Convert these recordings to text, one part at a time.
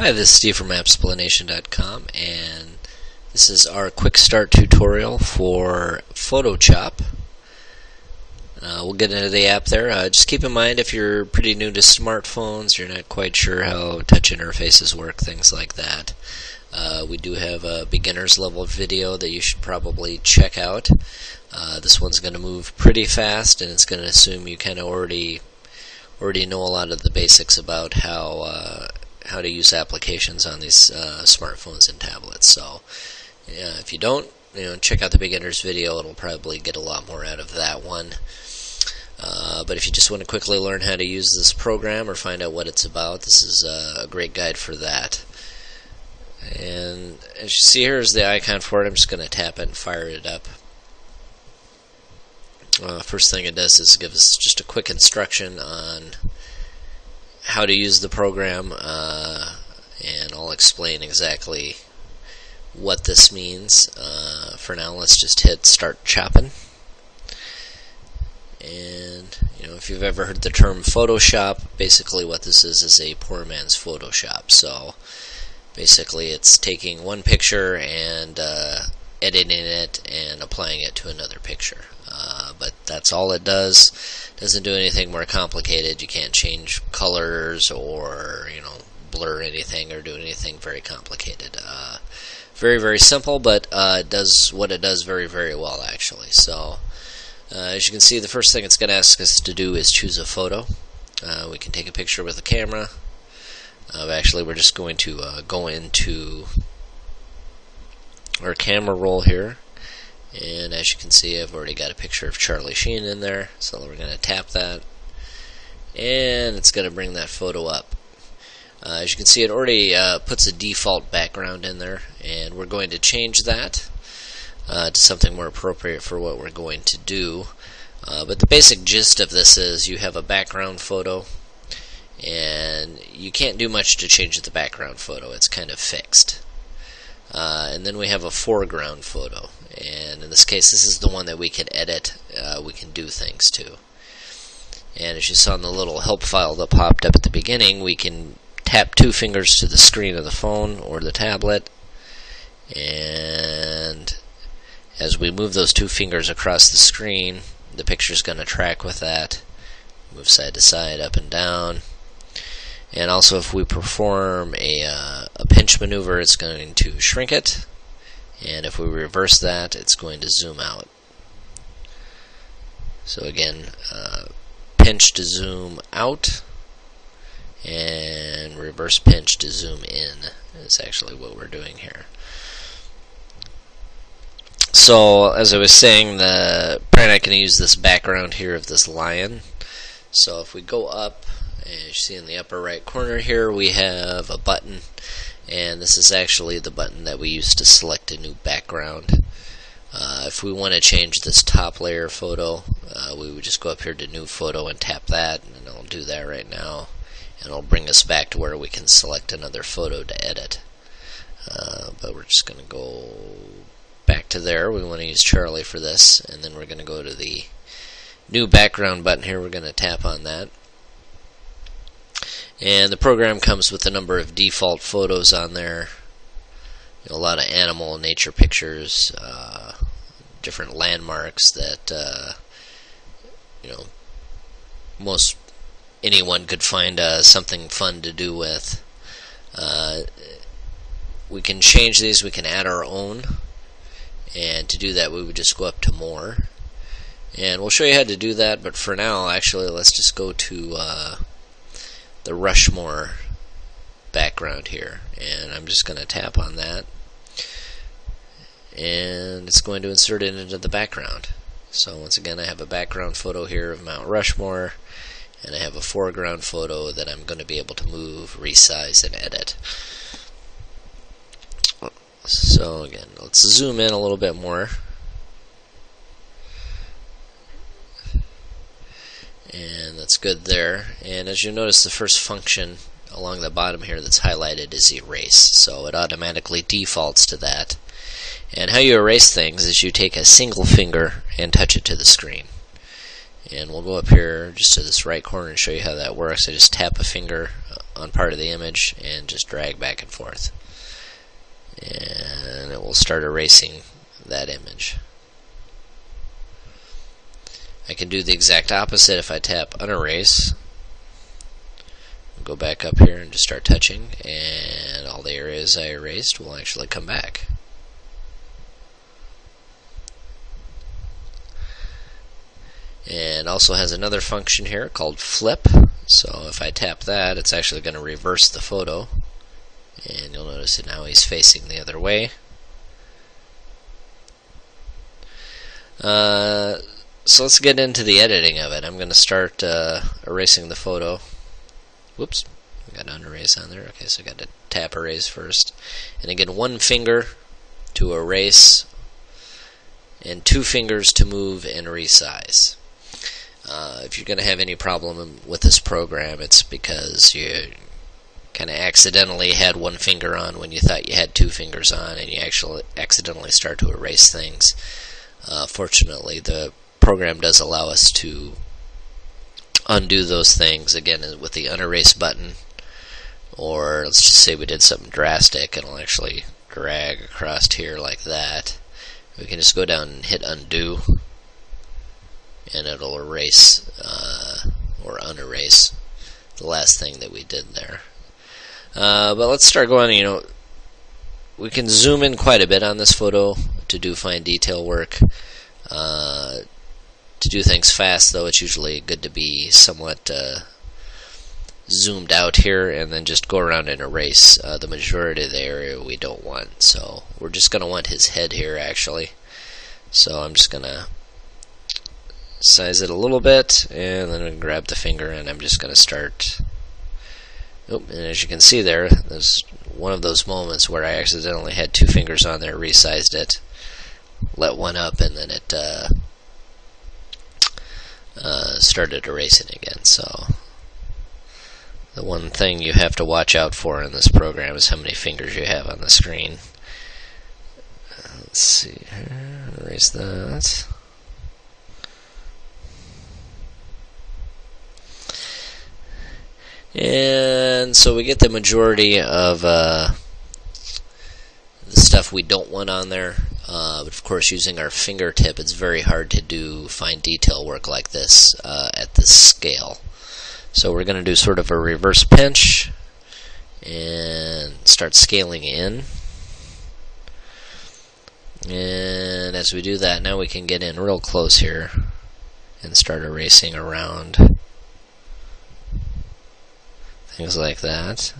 Hi, this is Steve from appsplanation.com, and this is our quick start tutorial for Photochop. We'll get into the app there. Just keep in mind, if you're pretty new to smartphones, you're not quite sure how touch interfaces work, things like that. We do have a beginner's level video that you should probably check out. This one's going to move pretty fast, and it's going to assume you kind of already know a lot of the basics about how to use applications on these smartphones and tablets. So if you don't, check out the beginner's video. It'll probably get a lot more out of that one. But if you just want to quickly learn how to use this program or find out what it's about, this is a great guide for that. And as you see, here is the icon for it. I'm just going to tap it and fire it up. First thing it does is give us just a quick instruction on how to use the program, and I'll explain exactly what this means. For now, let's just hit start chopping. And if you've ever heard the term Photoshop, basically what this is a poor man's Photoshop. So basically it's taking one picture and editing it and applying it to another picture. But that's all it does. Doesn't do anything more complicated. You can't change colors or blur anything or do anything very complicated. Very, very simple, but it does what it does very, very well, actually. So as you can see, the first thing it's going to ask us to do is choose a photo. We can take a picture with a camera. Actually, we're just going to go into our camera roll here. And as you can see, I've already got a picture of Charlie Sheen in there, so we're going to tap that, and it's going to bring that photo up. As you can see, it already puts a default background in there, and we're going to change that to something more appropriate for what we're going to do. But the basic gist of this is you have a background photo, and you can't do much to change the background photo. It's kind of fixed. And then we have a foreground photo, and in this case this is the one that we can edit, we can do things to. And as you saw in the little help file that popped up at the beginning, we can tap two fingers to the screen of the phone or the tablet, and as we move those two fingers across the screen, the picture's going to track with that, move side to side, up and down. And also, if we perform a pinch maneuver, it's going to shrink it. And if we reverse that, it's going to zoom out. So again, pinch to zoom out, and reverse pinch to zoom in is actually what we're doing here. So, as I was saying, probably not going to use this background here of this lion. So if we go up, as you see in the upper right corner here, we have a button, and this is actually the button that we use to select a new background. If we want to change this top layer photo, we would just go up here to new photo and tap that, and I'll do that right now, and it'll bring us back to where we can select another photo to edit. But we're just going to go back to there. We want to use Charlie for this, and then we're going to go to the new background button here. We're going to tap on that. And the program comes with a number of default photos on there. A lot of animal and nature pictures, different landmarks that most anyone could find something fun to do with. We can change these. We can add our own. And to do that, we would just go up to more. And we'll show you how to do that. But for now, actually, let's just go to the Rushmore background here, and I'm just going to tap on that, and it's going to insert it into the background. So once again, I have a background photo here of Mount Rushmore, and I have a foreground photo that I'm going to be able to move, resize, and edit. So again, let's zoom in a little bit more. And that's good there. And as you notice, the first function along the bottom here that's highlighted is erase. So it automatically defaults to that. And how you erase things is you take a single finger and touch it to the screen. And we'll go up here just to this right corner and show you how that works. I just tap a finger on part of the image and just drag back and forth, and it will start erasing that image. I can do the exact opposite if I tap unerase. Go back up here and just start touching, and all the areas I erased will actually come back. And also has another function here called flip. So if I tap that, it's actually going to reverse the photo, and you'll notice that now he's facing the other way. So let's get into the editing of it. I'm going to start erasing the photo. Whoops, I got unerase on there. Okay, so I got to tap erase first. And again, one finger to erase, and two fingers to move and resize. If you're going to have any problem with this program, it's because you kind of accidentally had one finger on when you thought you had two fingers on, and you actually accidentally start to erase things. Fortunately, the program does allow us to undo those things, again, with the unerase button. Or let's just say we did something drastic, it'll actually drag across here like that. We can just go down and hit undo, and it'll erase or unerase the last thing that we did there. But let's start going. We can zoom in quite a bit on this photo to do fine detail work. To do things fast, though, it's usually good to be somewhat zoomed out here, and then just go around and erase the majority of the area we don't want. So we're just going to want his head here, actually. So I'm just going to size it a little bit, and then I'm going to grab the finger, and I'm just going to start. And as you can see there's one of those moments where I accidentally had two fingers on there, resized it, let one up, and then it started erasing again. So the one thing you have to watch out for in this program is how many fingers you have on the screen. Let's see here, erase that. And so we get the majority of the stuff we don't want on there. But of course, using our fingertip, it's very hard to do fine detail work like this at this scale. So we're going to do sort of a reverse pinch and start scaling in. And as we do that, now we can get in real close here and start erasing around things like that.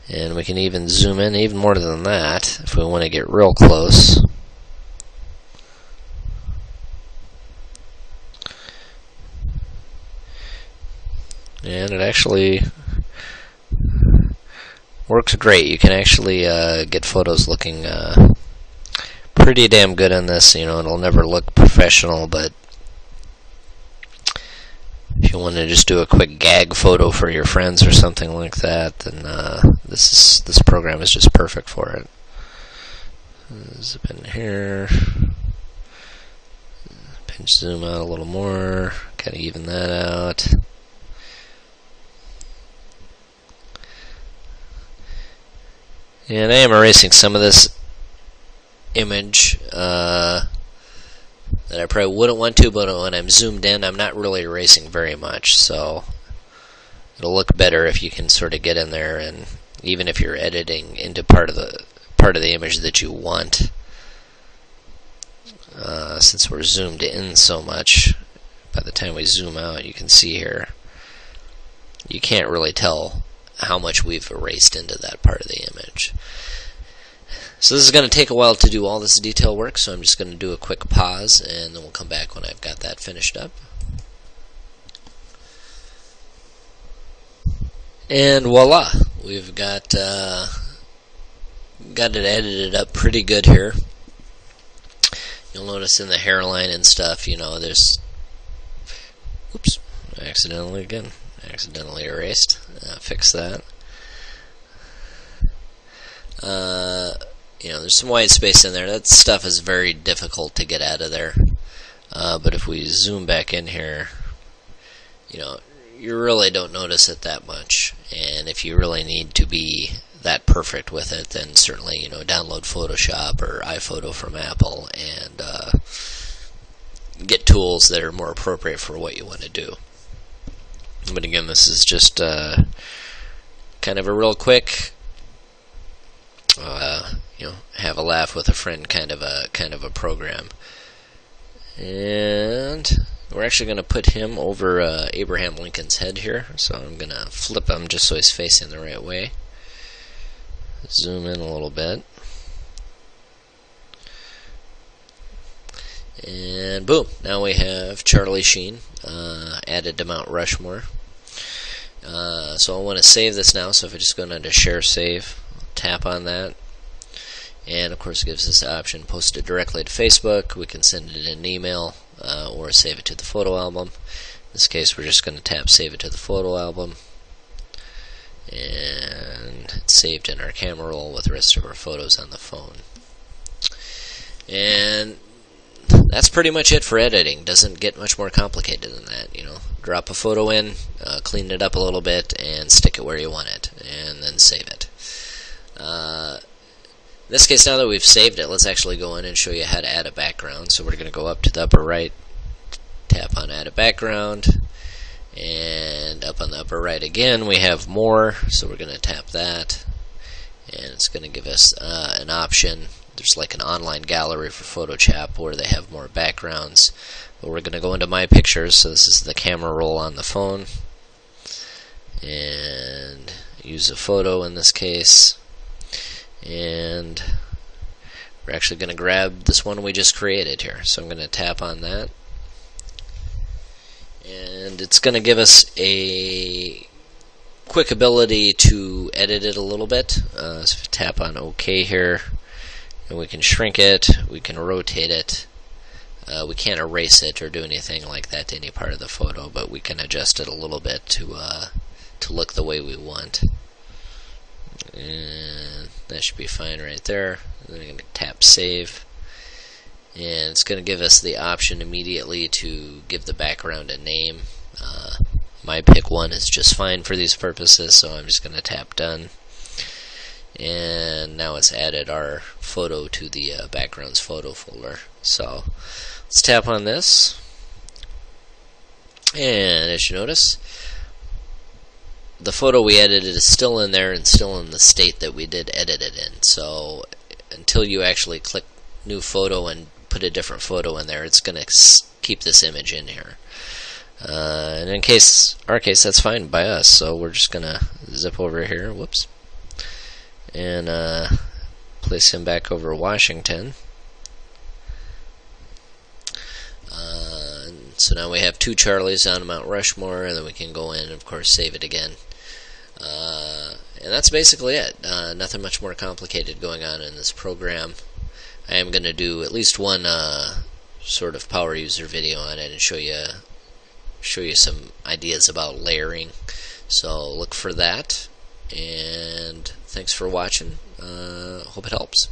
And we can even zoom in even more than that if we want to get real close. And it actually works great. You can actually get photos looking pretty damn good on this. It'll never look professional, but if you want to just do a quick gag photo for your friends or something like that, then this program is just perfect for it. Zip in here, pinch zoom out a little more, kind of even that out. And I am erasing some of this image that I probably wouldn't want to, but when I'm zoomed in, I'm not really erasing very much, so it'll look better if you can sort of get in there, and even if you're editing into part of the image that you want, since we're zoomed in so much, by the time we zoom out, you can see here, you can't really tell how much we've erased into that part of the image. So this is going to take a while to do all this detail work, so I'm just going to do a quick pause, and then we'll come back when I've got that finished up. And voila, we've got it edited up pretty good here. You'll notice in the hairline and stuff, there's, oops, accidentally erased. Fix that. There's some white space in there. That stuff is very difficult to get out of there. But if we zoom back in here, you really don't notice it that much. And if you really need to be that perfect with it, then certainly, download Photoshop or iPhoto from Apple and get tools that are more appropriate for what you want to do. But again, this is just kind of a real quick, have a laugh with a friend kind of a program. And we're actually going to put him over Abraham Lincoln's head here. So I'm going to flip him just so he's facing the right way. Zoom in a little bit. And boom, now we have Charlie Sheen added to Mount Rushmore. So I want to save this now, so if I just go down to Share Save, tap on that. And of course it gives us the option, post it directly to Facebook, we can send it in an email, or save it to the photo album. In this case we're just going to tap Save it to the photo album. And it's saved in our camera roll with the rest of our photos on the phone. And that's pretty much it for editing. Doesn't get much more complicated than that. Drop a photo in, clean it up a little bit, and stick it where you want it, and then save it. In this case, now that we've saved it, let's actually go in and show you how to add a background. So we're going to go up to the upper right, tap on Add a Background, and up on the upper right again we have More, so we're going to tap that, and it's going to give us an option. There's like an online gallery for Photochop where they have more backgrounds, but we're going to go into My Pictures, so this is the camera roll on the phone, and use a photo in this case, and we're actually going to grab this one we just created here. So I'm going to tap on that, and it's going to give us a quick ability to edit it a little bit. So if you tap on OK here, and we can shrink it, we can rotate it. We can't erase it or do anything like that to any part of the photo, but we can adjust it a little bit to look the way we want. And that should be fine right there. And then I'm going to tap Save, and it's going to give us the option immediately to give the background a name. My pick one is just fine for these purposes, so I'm just going to tap Done. And now it's added our photo to the backgrounds photo folder. So let's tap on this, and as you notice, the photo we edited is still in there and still in the state that we did edit it in. So until you actually click New Photo and put a different photo in there, it's going to keep this image in here. And in our case, that's fine by us. So we're just going to zip over here. Whoops. And place him back over Washington. So now we have two Charlies on Mount Rushmore, and then we can go in and of course save it again. And that's basically it. Nothing much more complicated going on in this program. I am going to do at least one sort of power user video on it and show you some ideas about layering. So look for that. And thanks for watching. Hope it helps.